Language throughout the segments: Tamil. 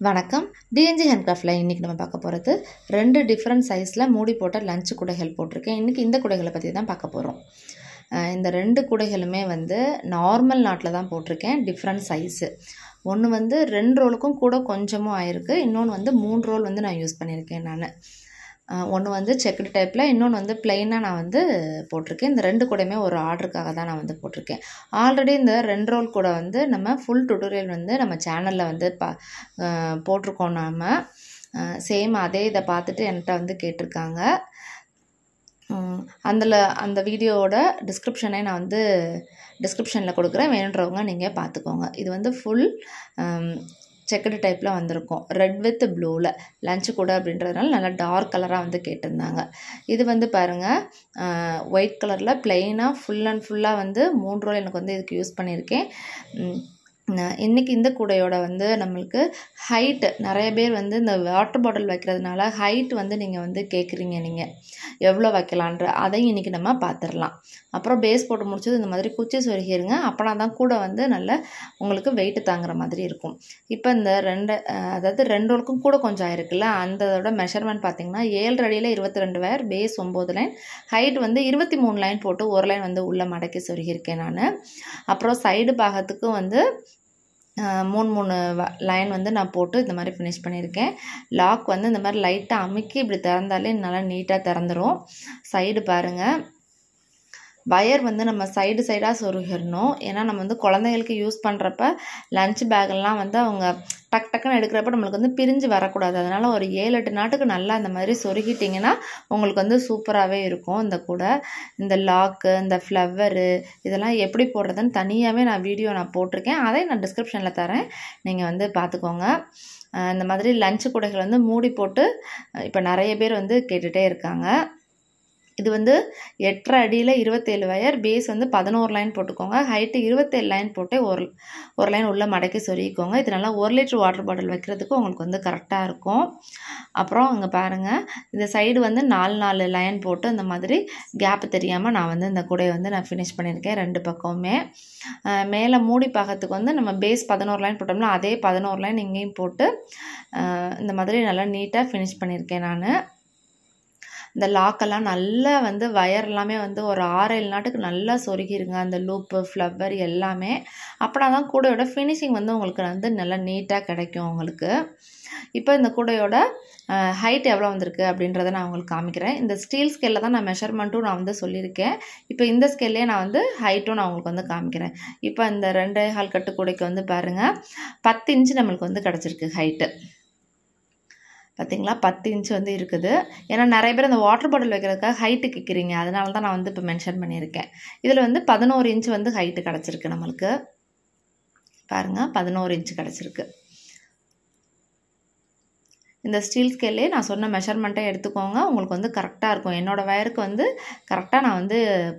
வணக்கம். டிஎன்ஜி ஹேண்ட்கிராஃப்டில் இன்றைக்கி நம்ம பார்க்க போகிறது 2 டிஃப்ரெண்ட் சைஸில் மூடி போட்ட லஞ்ச் குடைகள் போட்டிருக்கேன். இன்றைக்கி இந்த குடைகளை பற்றி தான் பார்க்க போகிறோம். இந்த 2 குடைகளுமே நார்மல் நாட்டில் தான் போட்டிருக்கேன். Different size. ஒன்று 2 ரோலுக்கும் கூட கொஞ்சமும் ஆயிருக்கு. இன்னொன்று 3 ரோல் நான் யூஸ் பண்ணியிருக்கேன். ஒன்று செக்குடு டைப்பில், இன்னொன்று பிளெயினாக நான் போட்டிருக்கேன். இந்த 2 கூடையுமே ஒரு ஆர்டருக்காக தான் நான் போட்டிருக்கேன். ஆல்ரெடி இந்த 2 ரோல் கூட நம்ம ஃபுல் டுட்டோரியல் நம்ம சேனலில் போட்டிருக்கோம். நாம் சேம் அதே இதை பார்த்துட்டு என்கிட்ட கேட்டிருக்காங்க. அந்த வீடியோவோட டிஸ்கிரிப்ஷனை நான் டிஸ்கிரிப்ஷனில் கொடுக்குறேன். வேணுன்றவங்க நீங்கள் பார்த்துக்கோங்க. இது ஃபுல் செக்குடு டைப்பில் வந்திருக்கும். ரெட் வித் ப்ளூவில் லஞ்சு கூட அப்படின்றதுனால நல்லா டார்க் கலராக கேட்டிருந்தாங்க. இது பாருங்கள், ஒயிட் கலரில் ப்ளெயினாக ஃபுல் அண்ட் ஃபுல்லாக 3 ரோல் எனக்கு இதுக்கு யூஸ் பண்ணியிருக்கேன். இன்றைக்கி இந்த கூடையோட நம்மளுக்கு ஹைட்டு நிறைய பேர் இந்த வாட்டர் பாட்டில் வைக்கிறதுனால ஹைட் நீங்கள் கேட்குறீங்க, நீங்கள் எவ்வளோ வைக்கலான்ற அதையும் இன்றைக்கி நம்ம பார்த்துடலாம். அப்புறம் பேஸ் போட்டு முடிச்சது இந்த மாதிரி குச்சி சொருகிருங்க. அப்போனா தான் கூட நல்ல உங்களுக்கு வெயிட்டு தாங்குற மாதிரி இருக்கும். இப்போ இந்த 2 ரோலுக்கும் கூட கொஞ்சம் ஆயிருக்குல்ல, அந்தோட மெஷர்மெண்ட் பார்த்திங்கன்னா 7 அடியில் 22 wire, base 9 line, height 23 line போட்டு ஒரு லைன் உள்ளே மடக்கி சொருகியிருக்கேன் நான். அப்புறம் சைடு பாகத்துக்கும் 3 லைன் நான் போட்டு இந்த மாதிரி ஃபினிஷ் பண்ணியிருக்கேன். லாக் இந்த மாதிரி லைட்டாக அமுக்கி இப்படி திறந்தாலே நல்லா நீட்டாக திறந்துடும். சைடு பாருங்கள், வயர் நம்ம சைடாக சொருகிடணும். ஏன்னா நம்ம குழந்தைங்களுக்கு யூஸ் பண்ணுறப்ப லஞ்ச் பேக்கெல்லாம் அவங்க டக்குன்னு எடுக்கிறப்ப நம்மளுக்கு பிரிஞ்சு வரக்கூடாது. அதனால் ஒரு 7-8 நாட்டுக்கு நல்லா இந்த மாதிரி சொருகிட்டிங்கன்னா உங்களுக்கு சூப்பராகவே இருக்கும். இந்த கூட இந்த லாக்கு, இந்த ஃப்ளவரு இதெல்லாம் எப்படி போடுறதுன்னு தனியாகவே வீடியோ போட்டிருக்கேன். அதை நான் டிஸ்கிரிப்ஷனில் தரேன், நீங்கள் பார்த்துக்கோங்க. இந்த மாதிரி லஞ்சு கூடைகள் மூடி போட்டு இப்போ நிறைய பேர் கேட்டுகிட்டே இருக்காங்க. இது 8.5 அடியில் 27 வயர், பேஸ் 11 லைன் போட்டுக்கோங்க. ஹைட்டு 27 லைன் போட்டு ஒரு லைன் உள்ளே மடக்கி சொருகிக்கோங்க. இது நல்லா 1 லிட்டர் வாட்டர் பாட்டில் வைக்கிறதுக்கு உங்களுக்கு கரெக்டாக இருக்கும். அப்புறம் அங்கே பாருங்கள், இந்த சைடு 4 லைன் போட்டு இந்த மாதிரி கேப்பு தெரியாமல் நான் இந்த கூடையை நான் ஃபினிஷ் பண்ணியிருக்கேன் 2 பக்கமுமே. மேலே மூடி பாகத்துக்கு நம்ம பேஸ் 11 லைன் போட்டோம்னா அதே 11 லைன் இங்கேயும் போட்டு இந்த மாதிரி நல்லா நீட்டாக ஃபினிஷ் பண்ணியிருக்கேன் நான். இந்த லாக்கெல்லாம் நல்லா வயர் எல்லாமே ஒரு 6-7 நாட்டுக்கு நல்லா சொருகிருங்க. அந்த லூப்பு, ஃப்ளவர் எல்லாமே. அப்படின்னா தான் கூடையோட ஃபினிஷிங் உங்களுக்கு நல்லா நீட்டாக கிடைக்கும் உங்களுக்கு. இப்போ இந்த கூடையோட ஹைட் எவ்வளோ வந்திருக்கு அப்படின்றத நான் உங்களுக்கு காமிக்கிறேன். இந்த ஸ்டீல் ஸ்கேலில் தான் நான் மெஷர்மெண்ட்டும் நான் சொல்லியிருக்கேன். இப்போ இந்த ஸ்கேல்லே நான் ஹைட்டும் நான் உங்களுக்கு காமிக்கிறேன். இப்போ இந்த 2.25 கட்டு கூடைக்கு பாருங்கள், 10 இன்ச்சு நம்மளுக்கு கிடச்சிருக்கு ஹைட்டு. பார்த்திங்களா, 10 இன்ச்சு இருக்குது. ஏன்னா நிறைய பேர் அந்த வாட்டர் பாட்டில் வைக்கிறதுக்காக ஹைட்டு கேட்குறீங்க. அதனால தான் நான் இப்போ மென்ஷன் பண்ணியிருக்கேன். இதில் 11 இன்ச்சு ஹைட்டு கிடச்சிருக்கு நம்மளுக்கு. பாருங்கள், 11 இன்ச்சு கிடச்சிருக்கு. இந்த ஸ்டீல் ஸ்கேல்லே நான் சொன்ன மெஷர்மெண்ட்டை எடுத்துக்கோங்க, உங்களுக்கு கரெக்டாக இருக்கும். என்னோடய வயருக்கு கரெக்டாக நான்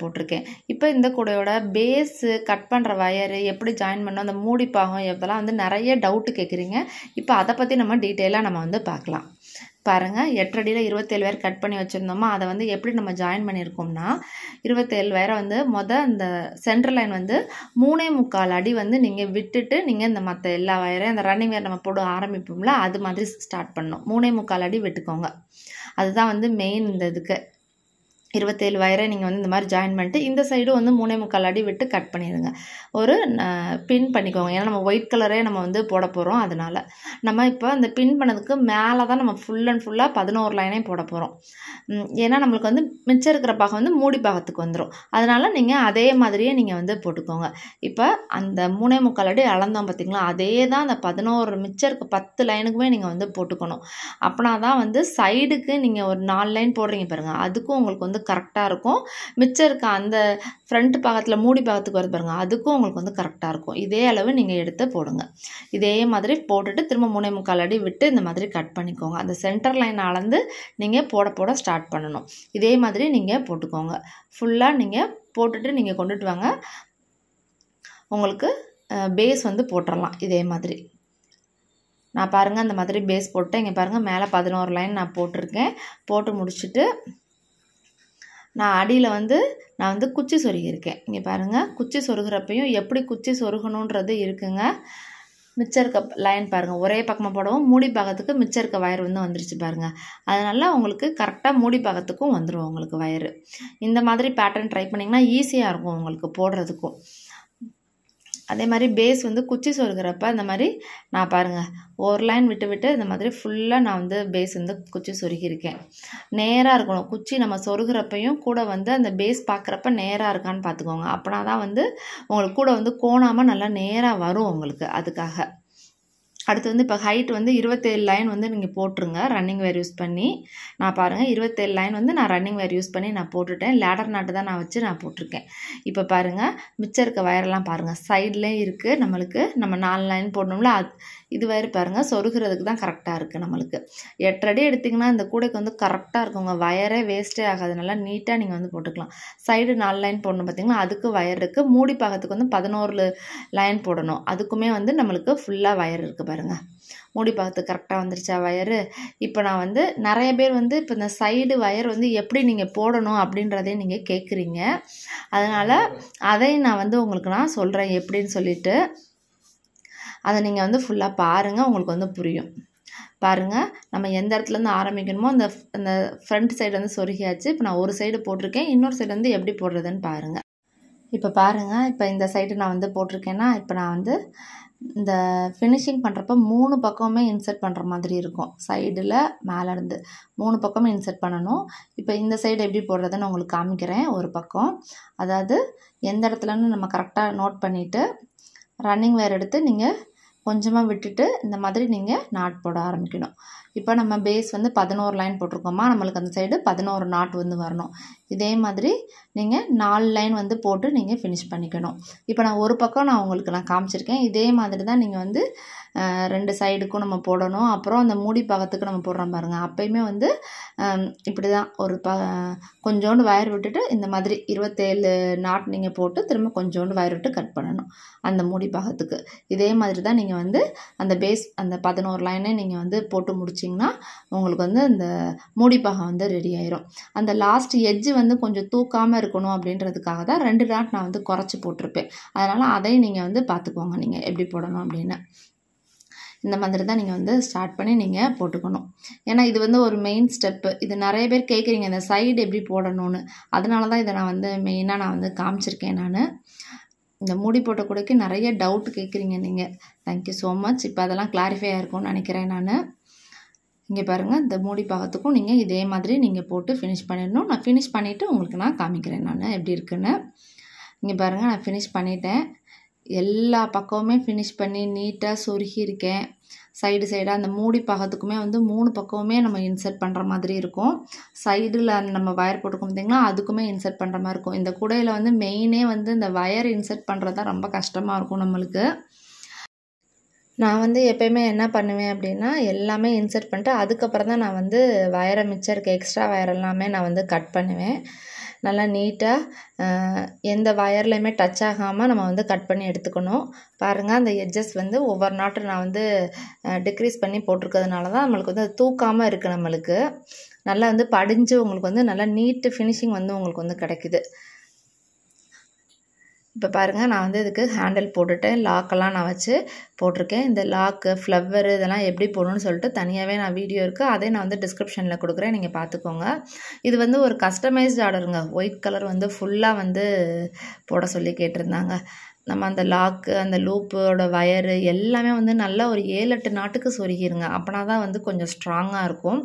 போட்டிருக்கேன். இப்போ இந்த கூடையோட பேஸு, கட் பண்ணுற வயரு, எப்படி ஜாயின் பண்ணோம், அந்த மூடி பாகம், இதெல்லாம் நிறைய டவுட்டு கேட்குறீங்க. இப்போ அதை பற்றி நம்ம டீட்டெயிலாக நம்ம பார்க்கலாம். பாருங்கள், 8 அடியில் 27 வயர் கட் பண்ணி வச்சுருந்தோமா, அதை எப்படி நம்ம ஜாயின் பண்ணியிருக்கோம்னா 27 வயரை அந்த சென்டர் லைன் 3.25 அடி நீங்கள் விட்டுட்டு நீங்கள் இந்த மற்ற எல்லா வயரையும் அந்த ரன்னிங் வயர் நம்ம போட ஆரம்பிப்போம்ல, அது மாதிரி ஸ்டார்ட் பண்ணணும். 3.25 அடி விட்டுக்கோங்க. அதுதான் மெயின். இந்த இதுக்கு 27 வயரை நீங்கள் இந்த மாதிரி ஜாயின் பண்ணிட்டு இந்த சைடும் 3.25 அடி விட்டு கட் பண்ணிடுங்க. ஒரு பின் பண்ணிக்கோங்க. ஏன்னா நம்ம ஒயிட் கலரே நம்ம போட போகிறோம். அதனால் நம்ம இப்போ அந்த பின் பண்ணதுக்கு மேலே தான் நம்ம ஃபுல் அண்ட் ஃபுல்லாக 11 லைனையும் போட போகிறோம். ஏன்னா நம்மளுக்கு மிச்சம் இருக்கிற பாகம் மூடி பாகத்துக்கு வந்துடும். அதனால் நீங்கள் அதே மாதிரியே நீங்கள் போட்டுக்கோங்க. இப்போ அந்த 3.25 அடி அளந்தோம் பார்த்திங்களா, அதே தான் அந்த 11 மிச்சம் இருக்க 10 லைனுக்குமே நீங்கள் போட்டுக்கணும். அப்படின்னா தான் சைடுக்கு நீங்கள் ஒரு 4 லைன் போடுறீங்க பாருங்கள், அதுக்கும் உங்களுக்கு கரெக்டாக இருக்கும். மிச்சம் இருக்க அந்த ஃப்ரண்ட் பாகத்தில் மூடி பாகத்துக்கு வருது பாருங்கள், அதுக்கும் உங்களுக்கு கரெக்டாக இருக்கும். இதே அளவு நீங்கள் எடுத்து போடுங்க. இதே மாதிரி போட்டுட்டு திரும்ப 3.25 அடி விட்டு இந்த மாதிரி கட் பண்ணிக்கோங்க. அந்த சென்டர் லைன் அளந்து நீங்கள் போட ஸ்டார்ட் பண்ணணும். இதே மாதிரி நீங்கள் போட்டுக்கோங்க. ஃபுல்லாக நீங்கள் போட்டுட்டு நீங்கள் கொண்டுட்டு வாங்க. உங்களுக்கு பேஸ் போட்டுடலாம். இதே மாதிரி நான் பாருங்கள் அந்த மாதிரி பேஸ் போட்டேன். இங்கே பாருங்கள், மேலே 11 லைன் நான் போட்டிருக்கேன். போட்டு முடிச்சுட்டு நான் அடியில் நான் குச்சி சொருகியிருக்கேன். இங்கே பாருங்கள், குச்சி சொருகிறப்பையும் எப்படி குச்சி சொருகணுன்றது இருக்குங்க. மிச்சம் இருக்க லைன் பாருங்கள், ஒரே பக்கமாக போடவும் மூடி பாகத்துக்கு மிச்சம் இருக்க வயர் வந்து வந்துருச்சு பாருங்கள். அதனால் உங்களுக்கு கரெக்டாக மூடி பாகத்துக்கும் வந்துடும் உங்களுக்கு வயரு. இந்த மாதிரி பேட்டர்ன் ட்ரை பண்ணிங்கன்னா ஈஸியாக இருக்கும் உங்களுக்கு போடுறதுக்கும். அதே மாதிரி பேஸ் வந்து குச்சி சொருகிறப்ப இந்த மாதிரி நான் பாருங்கள் ஒரு லைன் விட்டு விட்டு இந்த மாதிரி ஃபுல்லாக நான் வந்து பேஸ் வந்து குச்சி சொருகியிருக்கேன். நேராக இருக்கணும் குச்சி, நம்ம சொருகிறப்பையும் கூட வந்து அந்த பேஸ் பார்க்குறப்ப நேராக இருக்கான்னு பார்த்துக்கோங்க. அப்படின்னா தான் வந்து உங்களுக்கு கூட வந்து கோணாமல் நல்லா நேராக வரும் உங்களுக்கு. அதுக்காக அடுத்து வந்து இப்போ ஹைட் வந்து 27 லைன் வந்து நீங்கள் போட்டுருங்க ரன்னிங் வேர் யூஸ் பண்ணி. நான் பாருங்கள் 27 லைன் வந்து நான் ரன்னிங் வேர் யூஸ் பண்ணி நான் போட்டுட்டேன். லேடர் நாட்டு தான் நான் வச்சு நான் போட்டிருக்கேன். இப்போ பாருங்கள் மிச்சம் இருக்க வயரெல்லாம் பாருங்கள் சைட்லேயும் இருக்குது. நம்மளுக்கு நம்ம 4 லைன் போடணும்ல, இது வயர் பாருங்கள் சொருகிறதுக்கு தான் கரெக்டாக இருக்குது. நம்மளுக்கு 8 அடி எடுத்திங்கன்னா இந்த கூடைக்கு வந்து கரெக்டாக இருக்குங்க. வயரே வேஸ்ட்டே ஆகாது, நல்லா நீட்டாக நீங்கள் வந்து போட்டுக்கலாம். சைடு 4 லைன் போடணும் பார்த்திங்களா, அதுக்கு வயர் இருக்குது. மூடி பாகத்துக்கு வந்து 11 லைன் போடணும், அதுக்குமே வந்து நம்மளுக்கு ஃபுல்லாக வயர் இருக்குது பாருங்கள். மூடி பாகத்துக்கு கரெக்டாக வந்துருச்சா வயரு. இப்போ நான் வந்து நிறைய பேர் வந்து இப்போ இந்த சைடு வயர் வந்து எப்படி நீங்கள் போடணும் அப்படின்றதையும் நீங்கள் கேட்குறீங்க. அதனால் அதையும் நான் வந்து உங்களுக்கு நான் சொல்கிறேன் எப்படின்னு சொல்லிட்டு. அதை நீங்கள் வந்து ஃபுல்லாக பாருங்கள், உங்களுக்கு வந்து புரியும். பாருங்கள் நம்ம எந்த இடத்துலேருந்து ஆரம்பிக்கணுமோ அந்த ஃப்ரண்ட் சைடு வந்து சொருகியாச்சு. இப்போ நான் ஒரு சைடு போட்டிருக்கேன், இன்னொரு சைடு வந்து எப்படி போடுறதுன்னு பாருங்கள். இப்போ பாருங்கள் இப்போ இந்த சைடு நான் வந்து போட்டிருக்கேன்னா, இப்போ நான் வந்து இந்த ஃபினிஷிங் பண்ணுறப்ப 3 பக்கமுமே இன்சர்ட் பண்ணுற மாதிரி இருக்கும். சைடில் மேலேருந்து 3 பக்கமும் இன்சர்ட் பண்ணணும். இப்போ இந்த சைடு எப்படி போடுறதுன்னு உங்களுக்கு காமிக்கிறேன். ஒரு பக்கம் அதாவது எந்த இடத்துலன்னு நம்ம கரெக்டாக நோட் பண்ணிவிட்டு ரன்னிங் வேர் எடுத்து நீங்கள் கொஞ்சமாக விட்டுட்டு இந்த மாதிரி நீங்கள் நாட் போட ஆரம்பிக்கணும். இப்போ நம்ம பேஸ் வந்து 11 லைன் போட்டிருக்கோமா, நம்மளுக்கு அந்த சைடு 11 நாட் வந்து வரணும். இதே மாதிரி நீங்கள் 4 லைன் வந்து போட்டு நீங்கள் ஃபினிஷ் பண்ணிக்கணும். இப்போ நான் ஒரு பக்கம் நான் உங்களுக்கு நான் காமிச்சிருக்கேன். இதே மாதிரி தான் நீங்கள் வந்து 2 சைடுக்கும் நம்ம போடணும். அப்புறம் அந்த மூடி பாகத்துக்கு நம்ம போடுறோம் பாருங்கள், அப்போயுமே வந்து இப்படி தான் ஒரு கொஞ்சோண்டு வயர் விட்டுட்டு இந்த மாதிரி 27 நாட் நீங்கள் போட்டு திரும்ப கொஞ்சோண்டு வயர் விட்டு கட் பண்ணணும் அந்த மூடி பாகத்துக்கு. இதே மாதிரி தான் நீங்கள் வந்து அந்த பேஸ் அந்த 11 லைனே நீங்கள் வந்து போட்டு முடிச்சிங்கன்னா உங்களுக்கு வந்து அந்த மூடி பாகம் வந்து ரெடி ஆயிரும். அந்த லாஸ்ட் எட்ஜு வந்து கொஞ்சம் தூக்காமல் இருக்கணும் அப்படின்றதுக்காக தான் 2 நாட் நான் வந்து குறைச்சி போட்டிருப்பேன். அதனால் அதையும் நீங்கள் வந்து பார்த்துக்கோங்க நீங்கள் எப்படி போடணும் அப்படின்னு. இந்த மாதிரி தான் நீங்கள் வந்து ஸ்டார்ட் பண்ணி நீங்கள் போட்டுக்கணும். ஏன்னா இது வந்து ஒரு மெயின் ஸ்டெப்பு. இது நிறைய பேர் கேட்குறீங்க இந்த சைடு எப்படி போடணும்னு. அதனால தான் இதை நான் வந்து மெயினாக நான் வந்து காமிச்சிருக்கேன். நான் இந்த மூடி போட்ட கூடைக்கு நிறைய டவுட் கேட்குறீங்க நீங்கள். Thank you so much. இப்போ அதெல்லாம் கிளாரிஃபை ஆகிருக்கும்னு நினைக்கிறேன் நான். இங்கே பாருங்கள் இந்த மூடி பாகத்துக்கும் நீங்கள் இதே மாதிரி நீங்கள் போட்டு ஃபினிஷ் பண்ணிடணும். நான் ஃபினிஷ் பண்ணிவிட்டு உங்களுக்கு நான் காமிக்கிறேன் நான் எப்படி இருக்குன்னு. இங்கே பாருங்கள் நான் ஃபினிஷ் பண்ணிட்டேன். எல்லா பக்கமுமே ஃபினிஷ் பண்ணி நீட்டாக சொருகியிருக்கேன். சைடாக அந்த மூடி பாகத்துக்குமே வந்து 3 பக்கமுமே நம்ம இன்சர்ட் பண்ணுற மாதிரி இருக்கும். சைடில் நம்ம வயர் போட்டுக்கோம் பார்த்திங்களா, அதுக்குமே இன்சர்ட் பண்ணுற மாதிரி இருக்கும். இந்த கூடையில் வந்து மெயினே வந்து இந்த வயர் இன்சர்ட் பண்ணுறது தான் ரொம்ப கஷ்டமாக இருக்கும் நம்மளுக்கு. நான் வந்து எப்போயுமே என்ன பண்ணுவேன் அப்படின்னா எல்லாமே இன்சர்ட் பண்ணிட்டு அதுக்கப்புறம் தான் நான் வந்து வயரை மிச்சம் இருக்க எக்ஸ்ட்ரா வயர் எல்லாமே நான் வந்து கட் பண்ணுவேன். நல்லா நீட்டாக எந்த வயர்லையுமே டச் ஆகாமல் நம்ம வந்து கட் பண்ணி எடுத்துக்கணும். பாருங்கள் அந்த எட்ஜஸ் வந்து ஒவ்வொரு நாட்டும் நான் வந்து டிக்ரீஸ் பண்ணி போட்டிருக்கிறதுனால தான் நம்மளுக்கு வந்து அது தூக்காமல் இருக்குது. நம்மளுக்கு நல்லா வந்து படிஞ்சு உங்களுக்கு வந்து நல்லா நீட்டு ஃபினிஷிங் வந்து உங்களுக்கு வந்து கிடைக்குது. இப்போ பாருங்கள் நான் வந்து இதுக்கு ஹேண்டில் போட்டுட்டேன். லாக்கெல்லாம் நான் வச்சு போட்டிருக்கேன். இந்த லாக்கு ஃப்ளவரு இதெல்லாம் எப்படி போடணும்னு சொல்லிட்டு தனியாகவே நான் வீடியோ இருக்குது, அதே நான் வந்து டிஸ்கிரிப்ஷனில் கொடுக்குறேன், நீங்கள் பார்த்துக்கோங்க. இது வந்து ஒரு கஸ்டமைஸ்டு ஆர்டருங்க. ஒயிட் கலர் வந்து ஃபுல்லாக வந்து போட சொல்லி கேட்டிருந்தாங்க. நம்ம அந்த லாக்கு அந்த லூப்போட வயரு எல்லாமே வந்து நல்லா ஒரு 7-8 நாட்டுக்கு சொருகிருங்க. அப்படின்னா தான் வந்து கொஞ்சம் ஸ்ட்ராங்காக இருக்கும்.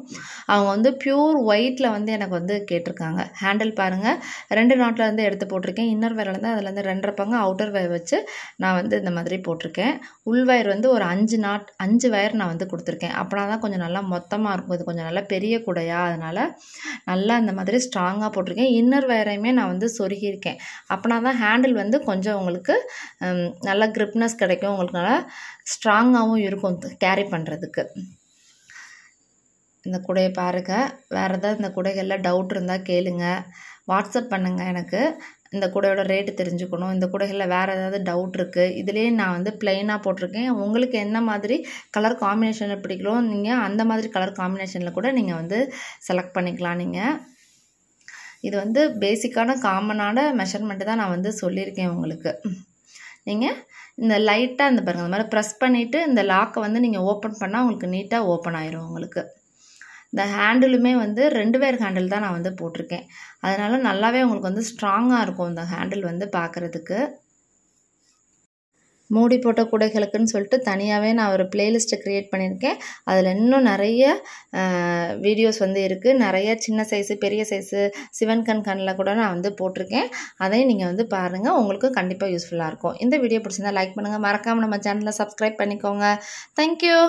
அவங்க வந்து ப்யூர் ஒயிட்டில் வந்து எனக்கு வந்து கேட்டிருக்காங்க. ஹேண்டில் பாருங்கள் 2 நாட்டில் வந்து எடுத்து போட்டிருக்கேன். இன்னர் வயர்லேருந்து அதில் வந்து 2.5 பங்கு அவுட்டர் வயர் வச்சு நான் வந்து இந்த மாதிரி போட்டிருக்கேன். உள் வயர் வந்து ஒரு 5 வயர் நான் வந்து கொடுத்துருக்கேன். அப்படின்னா தான் கொஞ்சம் நல்லா மொத்தமாக இருக்கும். இது கொஞ்சம் நல்லா பெரிய கூடையா, அதனால் நல்லா இந்த மாதிரி ஸ்ட்ராங்காக போட்டிருக்கேன். இன்னர் வயரையுமே நான் வந்து சொருகியிருக்கேன். அப்படின்னா தான் ஹேண்டில் வந்து கொஞ்சம் உங்களுக்கு நல்லா கிரிப்னஸ் கிடைக்கும், உங்களுக்கு நல்லா ஸ்ட்ராங்காகவும் இருக்கும் கேரி பண்ணுறதுக்கு. இந்த கூடையை பாருங்கள். வேறு ஏதாவது இந்த கூடைகளில் டவுட் இருந்தால் கேளுங்க, வாட்ஸ்அப் பண்ணுங்கள் எனக்கு. இந்த கூடையோட ரேட்டு தெரிஞ்சுக்கணும், இந்த கூடைகளில் வேறு ஏதாவது டவுட் இருக்குது. இதுலேயே நான் வந்து ப்ளைனாக போட்டிருக்கேன். உங்களுக்கு என்ன மாதிரி கலர் காம்பினேஷனில் பிடிக்கலோ நீங்கள் அந்த மாதிரி கலர் காம்பினேஷனில் கூட நீங்கள் வந்து செலக்ட் பண்ணிக்கலாம். நீங்கள் இது வந்து பேசிக்கான காமனான மெஷர்மெண்ட்டு தான் நான் வந்து சொல்லியிருக்கேன் உங்களுக்கு. நீங்கள் இந்த லைட்டாக இந்த பாருங்கள் அந்த மாதிரி ப்ரெஸ் பண்ணிவிட்டு இந்த லாக்கை வந்து நீங்கள் ஓப்பன் பண்ணால் உங்களுக்கு நீட்டாக ஓப்பன் ஆயிரும் உங்களுக்கு. இந்த ஹேண்டிலுமே வந்து 2 பேர் ஹேண்டில் தான் நான் வந்து போட்டிருக்கேன். அதனால் நல்லாவே உங்களுக்கு வந்து ஸ்ட்ராங்காக இருக்கும் இந்த ஹேண்டில் வந்து பார்க்குறதுக்கு. மூடி போட்ட கூடைகளுக்குன்னு சொல்லிட்டு தனியாகவே நான் ஒரு பிளேலிஸ்ட்டை க்ரியேட் பண்ணியிருக்கேன். அதில் இன்னும் நிறைய வீடியோஸ் வந்து இருக்குது. நிறைய சின்ன சைஸு பெரிய சைஸு சிவன் கண்ணில் கூட நான் வந்து போட்டிருக்கேன். அதையும் நீங்கள் வந்து பாருங்கள், உங்களுக்கு கண்டிப்பாக யூஸ்ஃபுல்லாக இருக்கும். இந்த வீடியோ பிடிச்சிருந்தா லைக் பண்ணுங்கள், மறக்காமல் நம்ம சேனலை சப்ஸ்கிரைப் பண்ணிக்கோங்க. தேங்க்யூ.